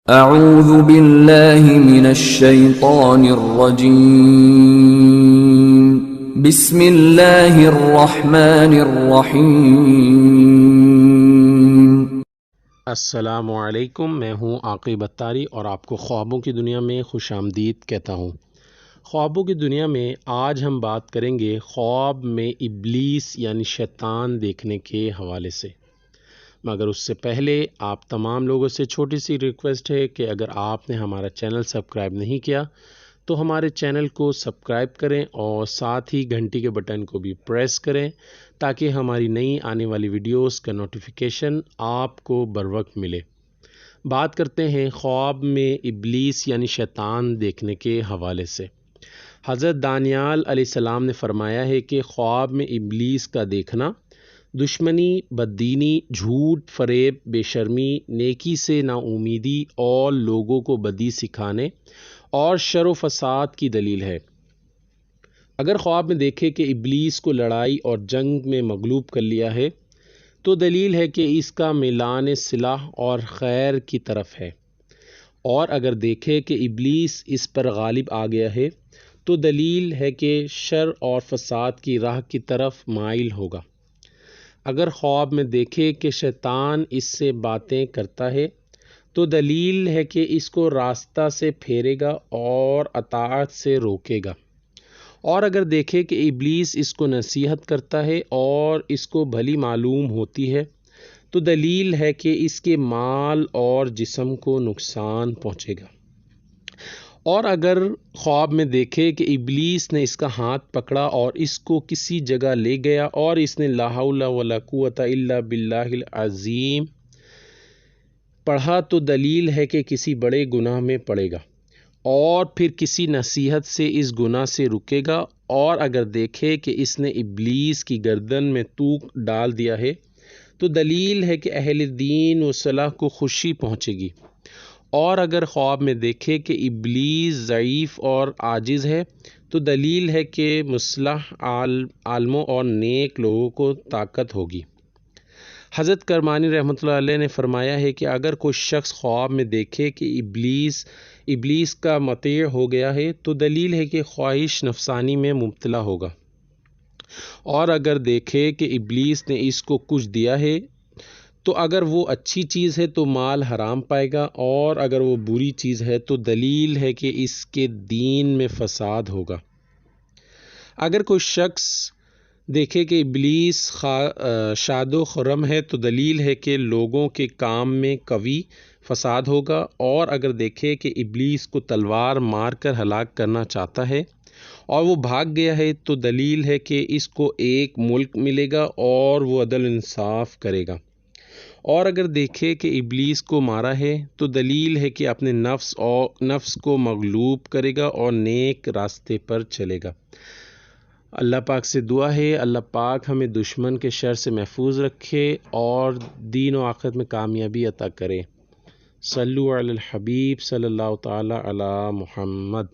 اعوذ باللہ من الشیطان الرجیم بسم اللہ الرحمن الرحیم۔ السلام علیکم، میں ہوں عاقب اتاری اور آپ کو خوابوں کی دنیا میں خوش آمدید کہتا ہوں۔ خوابوں کی دنیا میں آج ہم بات کریں گے خواب میں ابلیس یعنی شیطان دیکھنے کے حوالے سے، مگر اس سے پہلے آپ تمام لوگوں سے چھوٹی سی ریکویسٹ ہے کہ اگر آپ نے ہمارا چینل سبسکرائب نہیں کیا تو ہمارے چینل کو سبسکرائب کریں اور ساتھ ہی گھنٹی کے بٹن کو بھی پریس کریں تاکہ ہماری نئی آنے والی ویڈیوز کا نوٹیفیکیشن آپ کو بروقت ملے۔ بات کرتے ہیں خواب میں ابلیس یعنی شیطان دیکھنے کے حوالے سے۔ حضرت دانیال علیہ السلام نے فرمایا ہے کہ خواب میں ابلیس کا دیکھنا دشمنی، بددینی، جھوٹ، فریب، بے شرمی، نیکی سے نا امیدی اور لوگوں کو بدی سکھانے اور شر و فساد کی دلیل ہے۔ اگر خواب میں دیکھے کہ ابلیس کو لڑائی اور جنگ میں مغلوب کر لیا ہے تو دلیل ہے کہ اس کا میلان صلاح اور خیر کی طرف ہے، اور اگر دیکھے کہ ابلیس اس پر غالب آ گیا ہے تو دلیل ہے کہ شر اور فساد کی راہ کی طرف مائل ہوگا۔ اگر خواب میں دیکھے کہ شیطان اس سے باتیں کرتا ہے تو دلیل ہے کہ اس کو راستہ سے پھیرے گا اور اطاعت سے روکے گا، اور اگر دیکھے کہ ابلیس اس کو نصیحت کرتا ہے اور اس کو بھلی معلوم ہوتی ہے تو دلیل ہے کہ اس کے مال اور جسم کو نقصان پہنچے گا، اور اگر خواب میں دیکھے کہ ابلیس نے اس کا ہاتھ پکڑا اور اس کو کسی جگہ لے گیا اور اس نے لا حول ولا قوت الا باللہ العظیم پڑھا تو دلیل ہے کہ کسی بڑے گناہ میں پڑے گا، اور پھر کسی نصیحت سے اس گناہ سے رکے گا، اور اگر دیکھے کہ اس نے ابلیس کی گردن میں توق ڈال دیا ہے تو دلیل ہے کہ اہل دین و صلاح کو خوشی پہنچے گی، اور اگر خواب میں دیکھے کہ ابلیس ضعیف اور عاجز ہے تو دلیل ہے کہ مصلح عالموں اور نیک لوگوں کو طاقت ہوگی۔ حضرت کرمانی رحمۃ اللہ علیہ نے فرمایا ہے کہ اگر کوئی شخص خواب میں دیکھے کہ ابلیس کا مطیع ہو گیا ہے تو دلیل ہے کہ خواہش نفسانی میں مبتلا ہوگا، اور اگر دیکھے کہ ابلیس نے اس کو کچھ دیا ہے تو اگر وہ اچھی چیز ہے تو مال حرام پائے گا، اور اگر وہ بری چیز ہے تو دلیل ہے کہ اس کے دین میں فساد ہوگا۔ اگر کوئی شخص دیکھے کہ ابلیس شاد و خرم ہے تو دلیل ہے کہ لوگوں کے کام میں قوی فساد ہوگا، اور اگر دیکھے کہ ابلیس کو تلوار مار کر ہلاک کرنا چاہتا ہے اور وہ بھاگ گیا ہے تو دلیل ہے کہ اس کو ایک ملک ملے گا اور وہ عدل انصاف کرے گا، اور اگر دیکھے کہ ابلیس کو مارا ہے تو دلیل ہے کہ اپنے نفس کو مغلوب کرے گا اور نیک راستے پر چلے گا۔ اللہ پاک سے دعا ہے اللہ پاک ہمیں دشمن کے شر سے محفوظ رکھے اور دین و آخرت میں کامیابی عطا کرے۔ صلو علی الحبیب صلی اللہ تعالی علی محمد۔